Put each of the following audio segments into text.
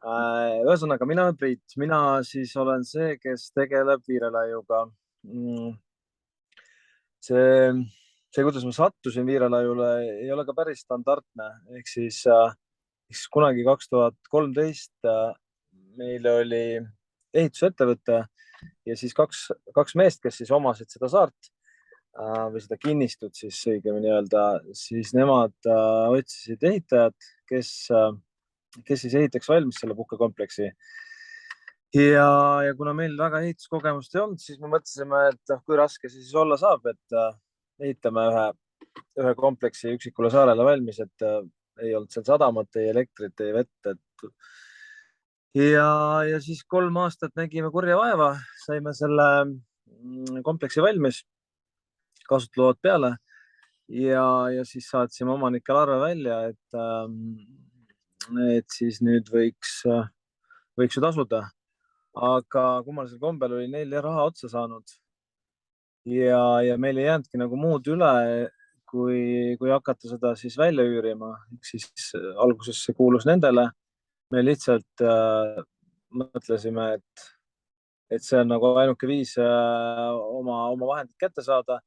Ühesõnaga, mina olen Priit, mina siis olen see, kes tegeleb viirelaiuga. Mm, See, kuidas ma sattusin viirelaiule, ei ole ka päris standardne. Ehk siis kunagi 2013 meil oli ehitusettevõte ja siis kaks meest, kes siis omasid seda saart või seda kinnistut siis õigemini öelda, siis nemad otsisid ehitajat, kes siis ehitaks valmis selle puhkekompleksi. Ja kuna meil väga ehituskogemust ei olnud, siis me mõtlesime, et kui raske see siis olla saab, et ehitame ühe kompleksi üksikule saarele valmis, et ei olnud seal sadamat, ei elektrit, ei vett, et ja siis 3 aastat nägime kurja vaeva, saime selle kompleksi valmis, kasutusload peale ja siis saatsime omanikele arve välja, et siis nüüd võiks ju tasuda. Aga kummalisel kombel oli neil raha otsa saanud ja meil ei jäänudki nagu muud üle, kui hakata seda siis välja üürima. Ehk siis alguses see kuulus nendele. Me lihtsalt mõtlesime, et see on nagu ainuke viis oma vahendid kätte saada.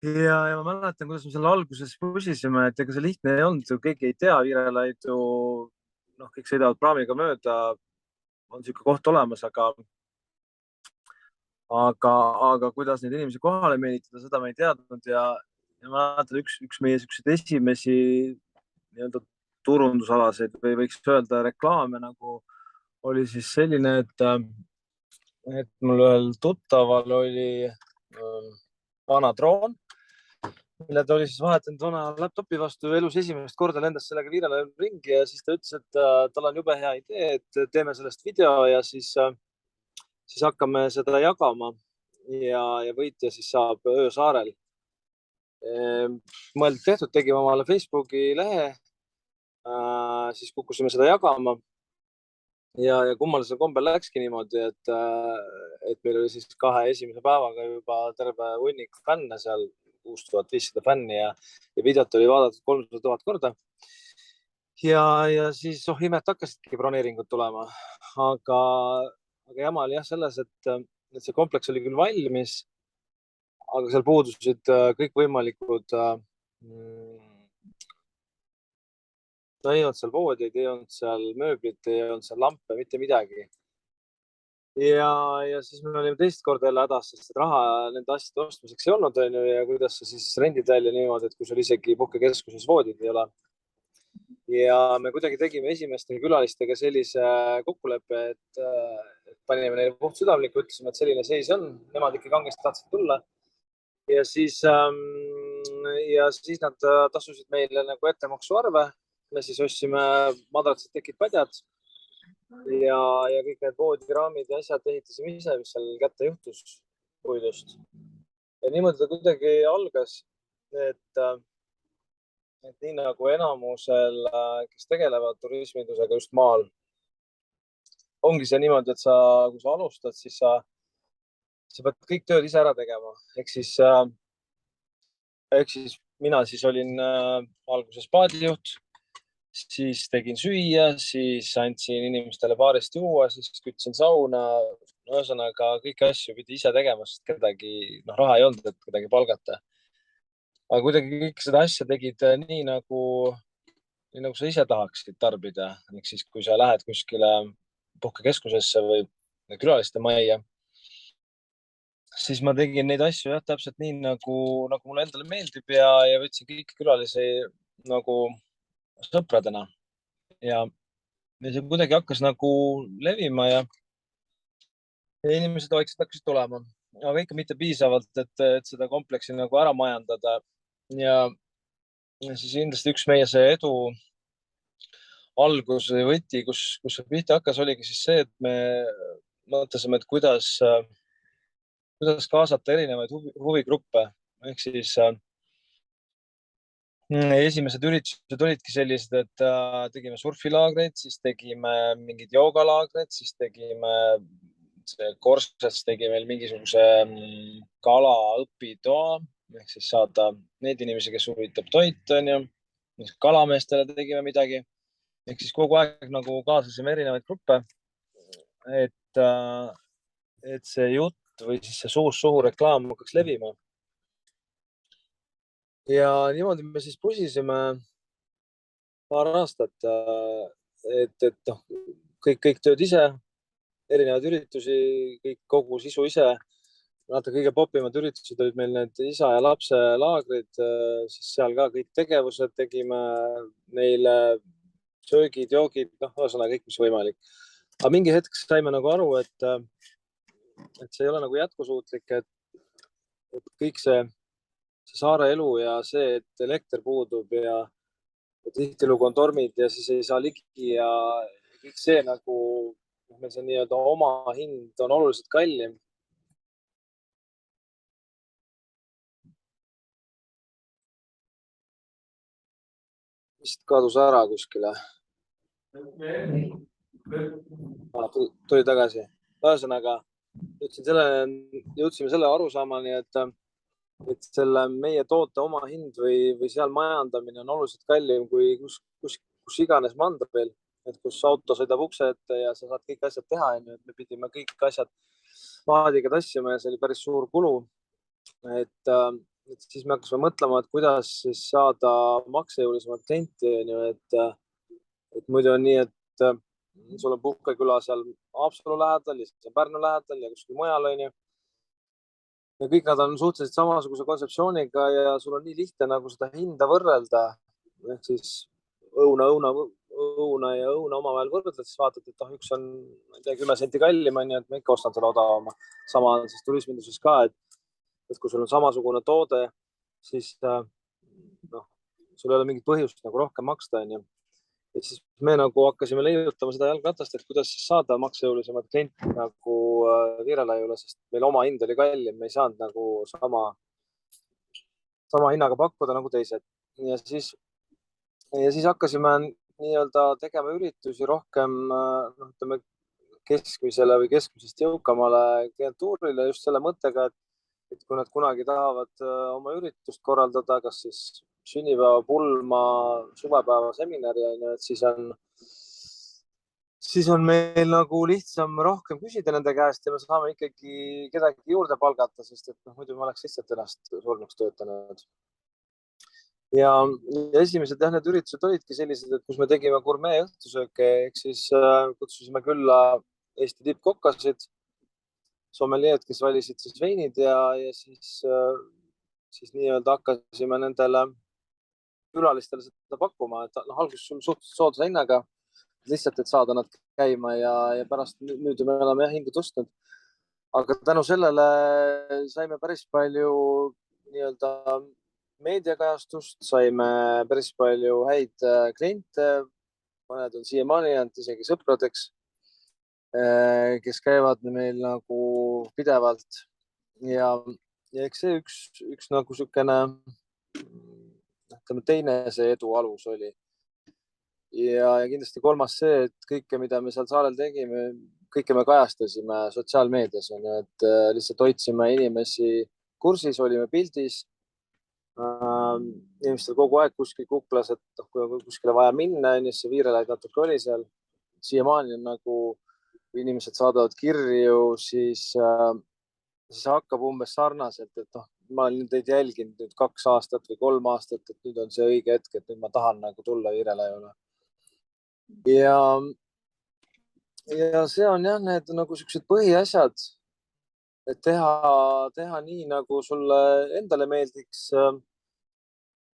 Ja ma mäletan, kuidas me selle alguses pusisime, et ega see lihtne ei olnud, keegi ei tea Viirelaidu, noh, kõik sõidavad praamiga mööda, on niisugune koht olemas, aga kuidas neid inimesi kohale meelitada, seda me ei teadnud ja ma mäletan, üks meie siukseid esimesi nii-öelda turundusalaseid või võiks öelda reklaame nagu oli siis selline, et mul ühel tuttaval oli vana droon, mille ta oli siis vahetanud vana laptopi vastu, elus esimest korda lendas sellega Viirele ringi ja siis ta ütles, et tal on jube hea idee, et teeme sellest video ja siis hakkame seda jagama ja võitja siis saab öösaarel. Mõeldud tehtud, tegime omale Facebooki lehe, siis kukkusime seda jagama ja kummalisel kombel läkski niimoodi, et meil oli siis 2 esimese päevaga juba terve hunnik fänne seal, 6500 fänni ja videot oli vaadatud 300 000 korda. Ja siis imet hakkasidki broneeringud tulema, aga jama oli jah selles, et see kompleks oli küll valmis, aga seal puudusid kõikvõimalikud no ei olnud seal voodid, ei olnud seal mööblit, ei olnud seal lampe, mitte midagi. Ja siis me olime teist korda jälle hädas, sest raha nende asjade ostmiseks ei olnud, onju, ja kuidas sa siis rendid välja niimoodi, et kui sul isegi puhkekeskuses voodid ei ole. Ja me kuidagi tegime esimeste külalistega sellise kokkuleppe, et panime neile puht südamlikku, ütlesime, et selline seis on, nemad ikka kangesti tahtsid tulla. Ja siis nad tasusid meile nagu ettemaksuarve. Me siis ostsime madratsid, tekid, padjad ja kõik need voodiraamid ja asjad ehitasime ise, mis seal kätte juhtus puidust. Ja niimoodi ta kuidagi algas, et nii nagu enamusel, kes tegelevad turismindusega just maal, ongi see niimoodi, et kui sa alustad, siis sa pead kõik tööd ise ära tegema. Ehk siis mina siis olin alguses paadijuht, siis tegin süüa, siis andsin inimestele baarist juua, siis kütsin sauna. Ühesõnaga kõiki asju pidi ise tegema, sest kedagi, raha ei olnud, et kedagi palgata. Aga kuidagi kõik seda asja tegid nii nagu sa ise tahaksid tarbida. Ehk siis, kui sa lähed kuskile puhkekeskusesse või külaliste majja, siis ma tegin neid asju jah, täpselt nii nagu mulle endale meeldib ja võtsin kõiki külalisi nagu sõpradena ja see kuidagi hakkas nagu levima ja inimesed vaikselt hakkasid tulema, aga ikka mitte piisavalt, et seda kompleksi nagu ära majandada. Ja siis kindlasti üks meie see edu algus või võti, kus see pihta hakkas, oligi siis see, et me mõtlesime, et kuidas kaasata erinevaid huvigruppe. Ehk siis esimesed üritused olidki sellised, et tegime surfilaagreid, siis tegime mingeid joogalaagreid, siis tegime Korsas tegi meil mingisuguse kalaõpitoa, ehk siis saada neid inimesi, kes huvitab toit, onju. Kalameestele tegime midagi. ehk siis kogu aeg nagu kaasasime erinevaid gruppe, et see jutt või siis see suust suhu reklaam hakkaks levima. Ja niimoodi me siis pusisime paar aastat, et noh, kõik tööd ise, erinevaid üritusi, kogu sisu ise. Vaata, kõige popimad üritused olid meil need isa ja lapse laagrid, siis seal ka kõik tegevused tegime neile, söögid, joogid, noh, ühesõnaga kõik, mis võimalik. Aga mingi hetk saime nagu aru, et see ei ole nagu jätkusuutlik, et kõik see saare elu ja see, et elekter puudub ja tihtilugu on tormid ja siis ei saa ligi ja kõik see nagu, meil see nii-öelda oma hind on oluliselt kallim. Vist kadus ära kuskile. Tuli tagasi. Ühesõnaga, jõudsime selle arusaamani, et selle meie toote oma hind või seal majandamine on oluliselt kallim kui kus iganes mandril, et kus auto sõidab ukse ette ja sa saad kõik asjad teha, onju, et me pidime kõik asjad maadiga tassima ja see oli päris suur kulu. Et siis me hakkasime mõtlema, et kuidas siis saada maksejõulisemat klienti, onju, et muidu on nii, et sul on puhkeküla seal Haapsalu lähedal ja siis on Pärnu lähedal ja kuskil mujal, onju. Ja kõik nad on suhteliselt samasuguse kontseptsiooniga ja sul on nii lihtne nagu seda hinda võrrelda. Ehk siis õuna ja õuna omavahel võrdled, siis vaatad, et noh, üks on 10 senti kallim, onju, et ma ikka ostan selle odavama. Sama on siis turisminduses ka, et kui sul on samasugune toode, siis noh, sul ei ole mingit põhjust nagu rohkem maksta, onju. Ja siis me nagu hakkasime leiutama seda jalgratast, et kuidas siis saada maksejõulisemat klienti nagu Viirelaiule, sest meil oma hind oli kallim, me ei saanud nagu sama hinnaga pakkuda nagu teised. Ja siis hakkasime nii-öelda tegema üritusi rohkem, ütleme, keskmisele või keskmisest jõukamale klientuurile just selle mõttega, et kui nad kunagi tahavad oma üritust korraldada, kas siis sünnipäeva, pulma, suvepäeva, seminari, et siis on meil nagu lihtsam rohkem küsida nende käest ja me saame ikkagi kedagi juurde palgata, sest et muidu me oleks lihtsalt ennast surnuks töötanud. Ja esimesed need üritused olidki sellised, et kus me tegime gurmee õhtusööke, ehk siis kutsusime külla Eesti tippkokkasid, sommeljeed, kes valisid siis veinid ja siis nii-öelda hakkasime nendele külalistele seda pakkuma, et alguses suhteliselt soodsa hinnaga, lihtsalt, et saada nad käima ja pärast nüüd me oleme hindu tõstnud. Aga tänu sellele saime päris palju nii-öelda meediakajastust, saime päris palju häid kliente, mõned on siiamaani jäänud isegi sõpradeks, kes käivad meil nagu pidevalt ja eks see üks nagu niisugune, ütleme, teine see edu alus oli. Ja kindlasti kolmas see, et kõike, mida me seal saarel tegime, kõike me kajastasime sotsiaalmeedias, et lihtsalt hoidsime inimesi kursis, olime pildis. Inimestel kogu aeg kuskil kuklas, et kui on kuskile vaja minna, siis see Viirelaid natuke oli seal. Siiamaani on nagu, kui inimesed saadavad kirju, siis hakkab umbes sarnaselt, et ma olen teid jälginud nüüd 2 aastat või 3 aastat, et nüüd on see õige hetk, et nüüd ma tahan nagu tulla Viirelaiule. Ja see on jah, need nagu siuksed põhiasjad, et teha nii, nagu sulle endale meeldiks,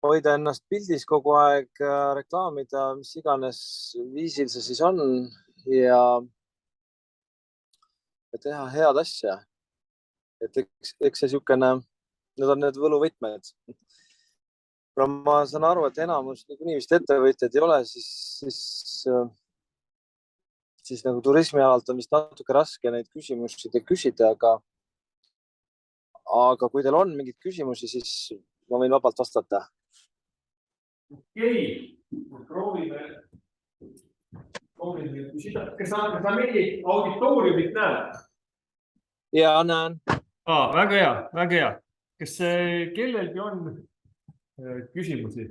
hoida ennast pildis kogu aeg, reklaamida, mis iganes viisil see siis on ja teha head asja. Et eks see niisugune, need on need võluvõtmed. Ma saan aru, et enamus niikuinii vist ettevõtjad ei ole, siis nagu turismialalt on vist natuke raske neid küsimusi küsida, aga kui teil on mingeid küsimusi, siis ma võin vabalt vastata. Okei, proovime küsida. Kas sa meie auditooriumit näed? Ja, näen. Väga hea. Kas kellelgi on küsimusi?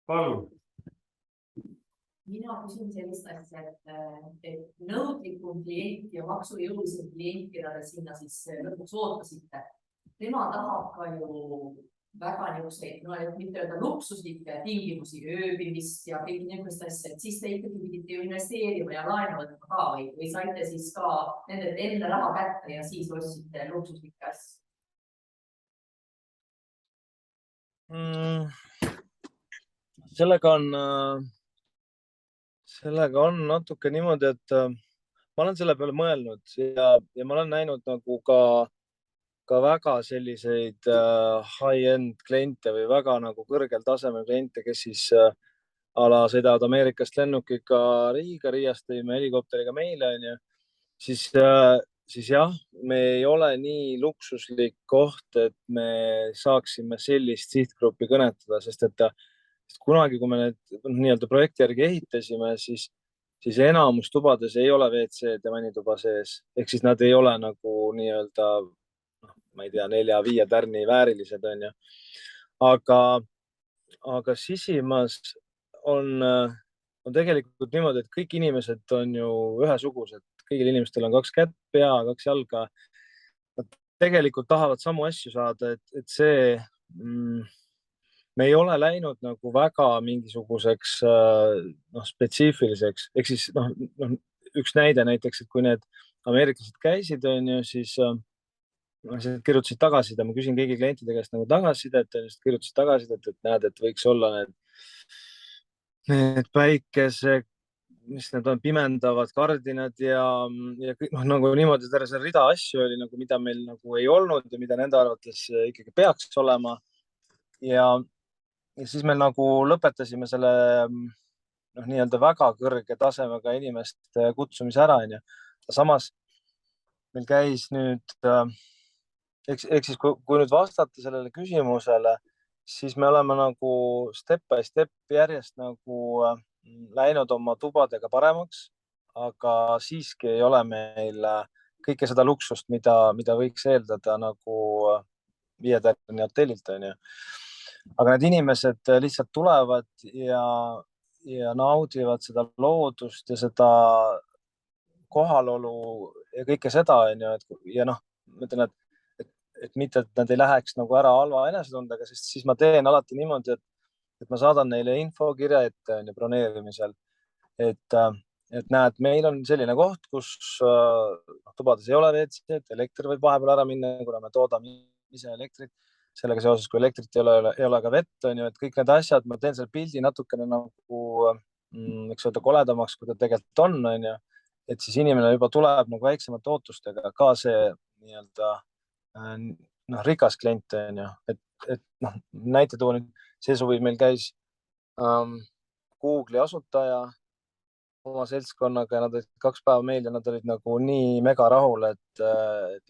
Palun. Mina küsin sellist asja, et nõudlikum klient ja maksujõulisem klient, keda te sinna siis lõpuks ootasite, tema tahab ka ju väga niisuguseid, no et mitte öelda luksuslikke tingimusi, ööbimist ja kõik niisugust asja, et siis te ikkagi pidite ju investeerima ja laenu võtma ka või saite siis ka nendelt enda raha kätte ja siis ostsite luksuslikke asju? Sellega on natuke niimoodi, et ma olen selle peale mõelnud ja ma olen näinud nagu ka väga selliseid high-end kliente või väga nagu kõrgel tasemel kliente, kes siis sõidavad Ameerikast lennukiga Riiga, Riiast tõime helikopteriga meile, onju. Siis jah, me ei ole nii luksuslik koht, et me saaksime sellist sihtgruppi kõnetada, sest kunagi, kui me need nii-öelda projekti järgi ehitasime, siis enamus tubades ei ole WC-d ja vannituba sees. Ehk siis nad ei ole nagu nii-öelda, ma ei tea, 4-5 tärni väärilised, on ju. Aga sisimas on tegelikult niimoodi, et kõik inimesed on ju ühesugused. Kõigil inimestel on 2 kätt, pea, 2 jalga. Nad tegelikult tahavad samu asju saada, et see... Me ei ole läinud nagu väga mingisuguseks spetsiifiliseks. Ehk siis üks näide näiteks, et kui need ameeriklased käisid, siis kirjutasid tagasiside. Ma küsin kõigi klientide käest nagu tagasisidet, kirjutasid tagasisidet, et näed, et võiks olla need päikese, mis need on, pimendavad kardinad ja kõik, nagu niimoodi terve see rida asju oli, nagu, mida meil nagu ei olnud ja mida nende arvates ikkagi peaks olema. Ja siis me nagu lõpetasime selle nii-öelda väga kõrge tasemega inimeste kutsumise ära. Samas meil käis nüüd, ehk siis kui nüüd vastata sellele küsimusele, siis me oleme nagu step by step järjest nagu läinud oma tubadega paremaks, aga siiski ei ole meil kõike seda luksust, mida võiks eeldada nagu 5 tärni hotellilt, on ju. Aga need inimesed lihtsalt tulevad ja naudivad seda loodust ja seda kohalolu ja kõike seda, on ju. Ja ma ütlen, et mitte, et nad ei läheks nagu ära halva enesetundega, sest siis ma teen alati niimoodi, et ma saadan neile infokirja ette, on ju, broneerimisel. Et näed, meil on selline koht, kus tubades ei ole WC-d, elekter võib vahepeal ära minna, kuna me toodame ise elektrit. Sellega seoses, kui elektrit ei ole ka vett, on ju, et kõik need asjad, ma teen selle pildi natukene nagu, eks öelda, koledamaks, kui ta tegelikult on ju. Et siis inimene juba tuleb nagu väiksemate ootustega, ka see nii-öelda rikas klient, on ju. Et näite tuua nüüd, see suvi meil käis Google'i asutaja oma seltskonnaga ja nad olid 2 päeva meil ja nad olid nagu nii mega rahul, et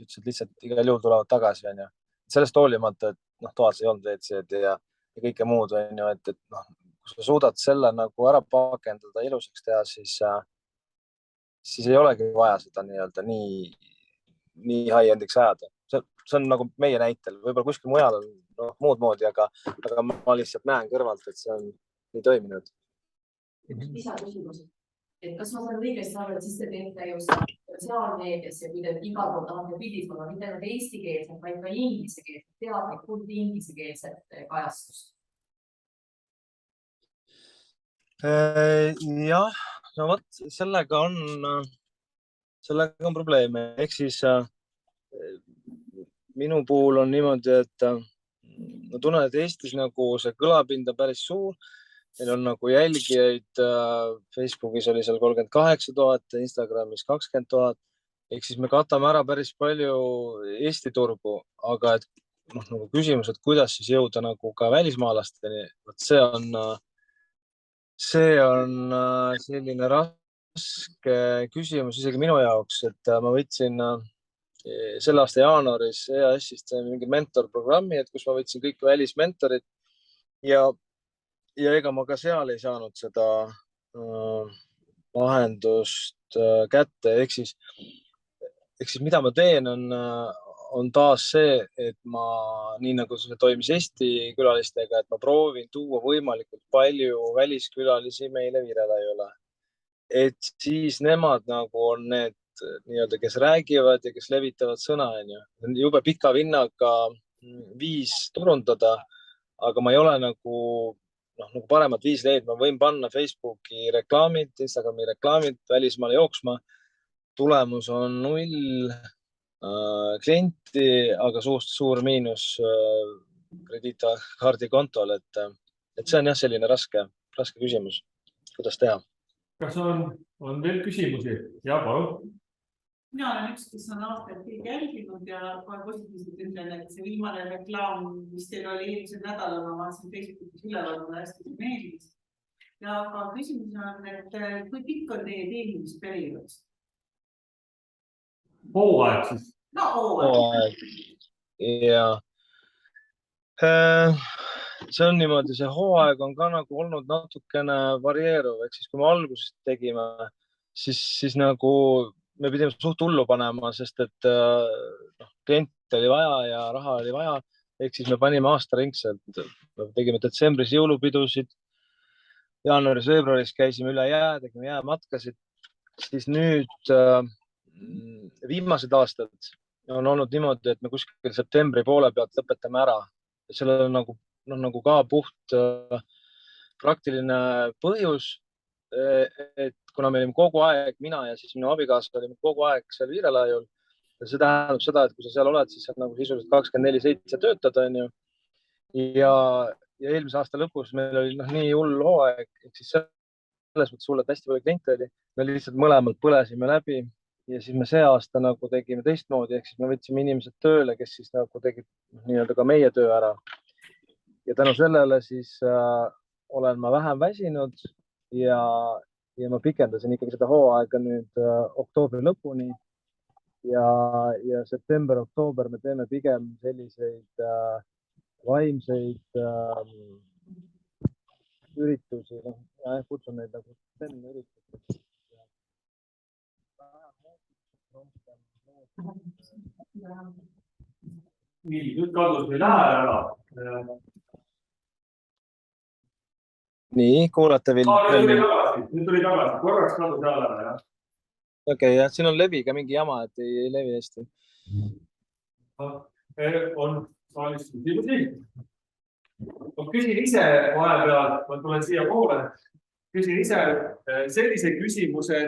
ütlesid lihtsalt igal juhul tulevad tagasi, on ju. Sellest hoolimata, et toas ei olnud WC-d ja kõike muud, on ju, et kui sa suudad selle nagu ära pakendada, ilusaks teha, siis ei olegi vaja seda nii-öelda nii high-endiks ajada. See on nagu meie näitel, võib-olla kuskil mujal on muud moodi, aga ma lihtsalt näen kõrvalt, et see on nii toiminud. Lisaküsimus. Et kas ma saan õigesti aru, et siis te teete ju sotsiaalmeedias ja kui te igal pool tahate pildis olla, mitte ainult eestikeelset, vaid ka ingliskeelset, teadlikult ingliskeelset kajastust? Jah, no vot, sellega on probleeme. Ehk siis minu puhul on niimoodi, et ma tunnen, et Eestis nagu see kõlapind on päris suur. Meil on nagu jälgijaid, Facebookis oli seal 38 000, Instagramis 20 000. Ehk siis me katame ära päris palju Eesti turgu, aga nagu küsimus, et kuidas siis jõuda nagu ka välismaalasteni, see on selline raske küsimus isegi minu jaoks, et ma võtsin selle aasta jaanuaris EAS-ist mingi mentorprogrammi, et kus ma võtsin kõik välismentorid ja ega ma ka seal ei saanud seda lahendust kätte. Ehk siis mida ma teen, on taas see, et ma, nii nagu see toimis Eesti külalistega, et ma proovin tuua võimalikult palju väliskülalisi meile Virelaiule. Et siis nemad nagu on need nii-öelda, kes räägivad ja kes levitavad sõna, on ju. Jube pika vinnaga viis turundada, aga ma ei ole nagu paremat viisi leidnud. Ma võin panna Facebooki reklaamid, Instagrami reklaamid välismaale jooksma. Tulemus on 0 klienti, aga suur miinus krediitkaardi kontol. Et see on jah selline raske küsimus, kuidas teha. Kas on veel küsimusi? Ja, palun. Mina olen üks, kes on aastaid kõik jälginud ja kohe positiivselt ütlen, et see viimane reklaam, mis teil oli eelmisel nädalal, ma vaatasin Facebookis üleval, mulle hästi meeldis. Ja aga küsimus on, et kui pikk on teie teenimisperiood? Hooaeg siis? No hooaeg. Ja see on niimoodi, see hooaeg on ka nagu olnud natukene varieeruv, ehk siis kui me alguses tegime, siis nagu me pidime suht hullu panema, sest et kliente oli vaja ja raha oli vaja, ehk siis me panime aastaringselt. Me tegime detsembris jõulupidusid, jaanuaris-veebruaris käisime üle jää, tegime jäämatkasid, siis nüüd viimased aastad on olnud niimoodi, et me kuskil septembri poole pealt lõpetame ära. Sellel on nagu ka puht praktiline põhjus, et kuna me olime kogu aeg, mina ja siis minu abikaasa olime kogu aeg seal Virelaiul, see tähendab seda, et kui sa seal oled, siis sa nagu sisuliselt 24/7 töötad, on ju. Ja eelmise aasta lõpus meil oli nii hull hooaeg, ehk siis selles mõttes hull, et hästi palju kliente oli. Me lihtsalt mõlemad põlesime läbi ja siis me see aasta nagu tegime teistmoodi, ehk siis me võtsime inimesed tööle, kes siis nagu tegid nii-öelda ka meie töö ära. Ja tänu sellele siis olen ma vähem väsinud ja ma pikendasin ikkagi seda hooaega nüüd oktoobri lõpuni ja september-oktoober me teeme pigem selliseid vaimseid üritusi, kutsun neid nagu üritusi. Nii, nüüd kadus meil lähe ära. Nii, kuulate veel? Nüüd tuli tagasi, korraks kadus ära. Okei, jah, siin on leviga mingi jama, et ei levi hästi. On saalist küsimusi? Ma küsin ise vahepeal, ma tulen siia poole, küsin ise sellise küsimuse,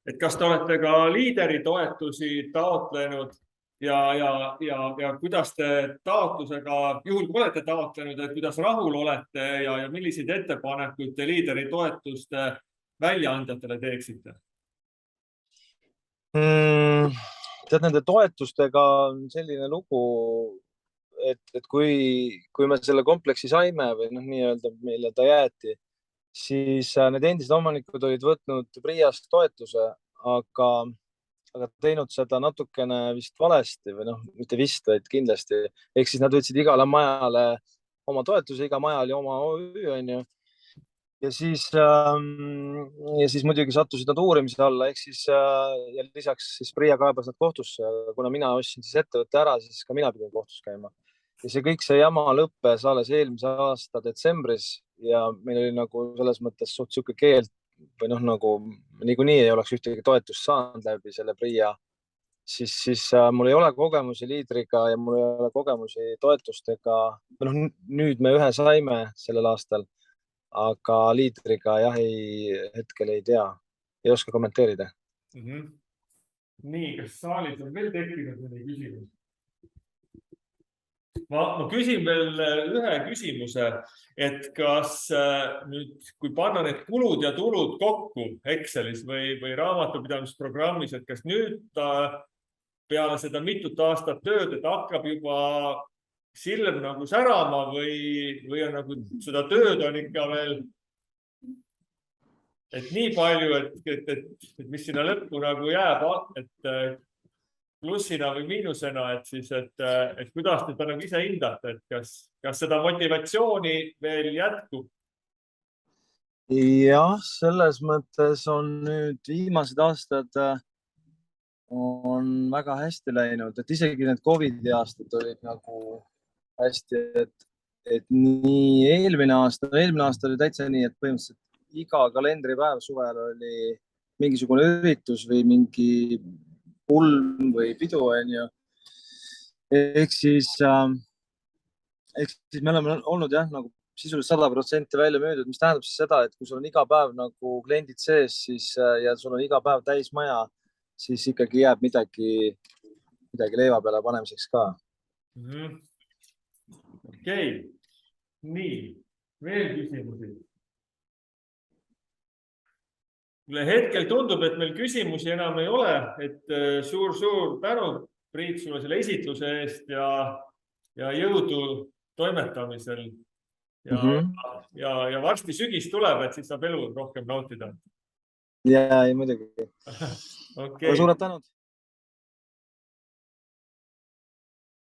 et kas te olete ka liideri toetusi taotlenud ja kuidas te taotlusega, juhul kui olete taotlenud, et kuidas rahul olete ja milliseid ettepanekuid te liideri toetuste väljaandjatele teeksite? Tead, nende toetustega on selline lugu, et kui me selle kompleksi saime või nii-öelda meile ta jäeti, siis need endised omanikud olid võtnud PRIA-st toetuse, aga teinud seda natukene vist valesti või mitte vist, vaid kindlasti. Ehk siis nad võtsid igale majale oma toetuse, iga maja oli oma OÜ, on ju. Ja siis muidugi sattusid nad uurimise alla, ehk siis ja lisaks siis PRIA kaebas nad kohtusse. Kuna mina ostsin siis ettevõtte ära, siis ka mina pidin kohtus käima. Ja see jama lõppes alles eelmise aasta detsembris ja meil oli nagu selles mõttes suht siuke keeld või nagu niikuinii ei oleks ühtegi toetust saanud läbi selle PRIA, siis mul ei ole kogemusi liidriga ja mul ei ole kogemusi toetustega. Nüüd me ühe saime sellel aastal, aga liidriga jah, hetkel ei tea, ei oska kommenteerida. Nii, kas saalis on veel tekkinud mõni küsimus? Ma küsin veel ühe küsimuse, et kas nüüd, kui panna need kulud ja tulud kokku Excelis või raamatupidamisprogrammis, et kas nüüd peale seda mitut aastat tööd, et hakkab juba silm nagu särama või on nagu seda tööd on ikka veel et nii palju, et mis sinna lõppu nagu jääb, et plussina või miinusena, et kuidas te nagu ise hindate, et kas seda motivatsiooni veel jätkub? Jah, selles mõttes on nüüd viimased aastad on väga hästi läinud, et isegi need Covidi aastad olid nagu hästi, et nii eelmine aasta oli täitsa nii, et põhimõtteliselt iga kalendripäev suvel oli mingisugune üritus või mingi pulm või pidu, onju. Ehk siis me oleme olnud jah, nagu sisuliselt 100% välja müüdud, mis tähendab siis seda, et kui sul on iga päev nagu kliendid sees, siis ja sul on iga päev täis maja, siis ikkagi jääb midagi leiva peale panemiseks ka. Okei. Nii, veel küsimusi. Mulle hetkel tundub, et meil küsimusi enam ei ole, et suur-suur tänu, Priit, sulle selle esitluse eest ja jõudu toimetamisel. Ja varsti sügis tuleb, et siis saab elu rohkem nautida. Ja, muidugi. Okay. Suured tänud.